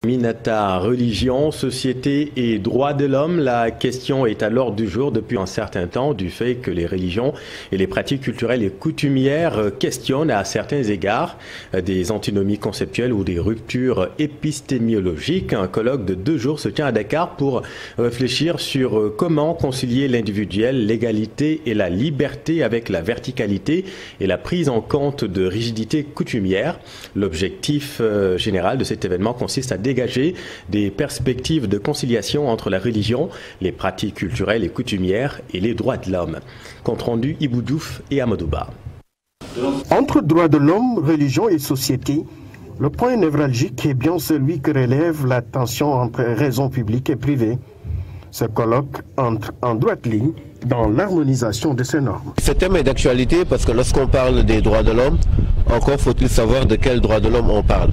Minata, religion, société et droits de l'homme, la question est à l'ordre du jour depuis un certain temps du fait que les religions et les pratiques culturelles et coutumières questionnent à certains égards des antinomies conceptuelles ou des ruptures épistémiologiques. Un colloque de 2 jours se tient à Dakar pour réfléchir sur comment concilier l'individuel, l'égalité et la liberté avec la verticalité et la prise en compte de rigidités coutumières. L'objectif général de cet événement consiste à dégager des perspectives de conciliation entre la religion, les pratiques culturelles et coutumières et les droits de l'homme. Compte rendu Ibou Diouf et Amadouba. Entre droits de l'homme, religion et société, le point névralgique est bien celui que relève la tension entre raison publique et privée. Ce colloque entre en droite ligne dans l'harmonisation de ces normes. Ce thème est d'actualité parce que lorsqu'on parle des droits de l'homme, encore faut-il savoir de quels droits de l'homme on parle.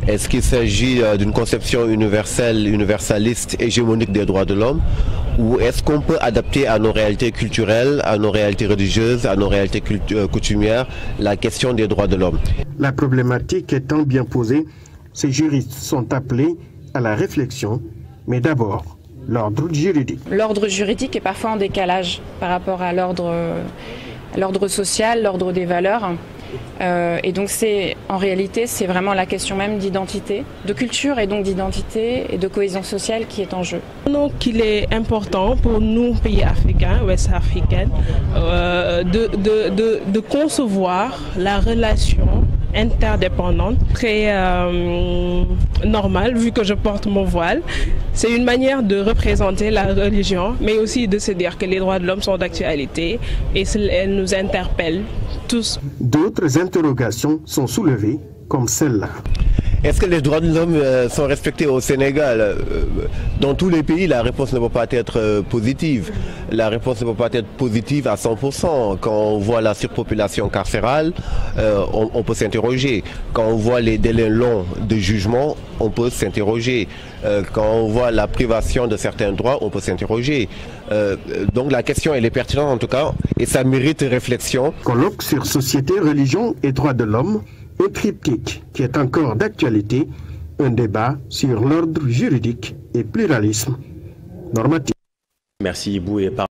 Est-ce qu'il s'agit d'une conception universelle, universaliste, hégémonique des droits de l'homme, ou est-ce qu'on peut adapter à nos réalités culturelles, à nos réalités religieuses, à nos réalités coutumières, la question des droits de l'homme? La problématique étant bien posée, ces juristes sont appelés à la réflexion, mais d'abord l'ordre juridique. L'ordre juridique est parfois en décalage par rapport à l'ordre social, l'ordre des valeurs. Et donc en réalité, c'est vraiment la question même d'identité, de culture et donc d'identité et de cohésion sociale qui est en jeu. Donc il est important pour nous, pays africains, ouest-africains, de concevoir la relation interdépendante, très normale, vu que je porte mon voile. C'est une manière de représenter la religion, mais aussi de se dire que les droits de l'homme sont d'actualité et elles nous interpellent tous. D'autres interrogations sont soulevées, comme celle-là. Est-ce que les droits de l'homme sont respectés au Sénégal? Dans tous les pays, la réponse ne peut pas être positive. La réponse ne peut pas être positive à 100%. Quand on voit la surpopulation carcérale, on peut s'interroger. Quand on voit les délais longs de jugement, on peut s'interroger. Quand on voit la privation de certains droits, on peut s'interroger. Donc la question, elle est pertinente en tout cas, et ça mérite réflexion. Colloque sur société, religion et droits de l'homme, un triptyque qui est encore d'actualité, un débat sur l'ordre juridique et pluralisme normatif. Merci Ibou et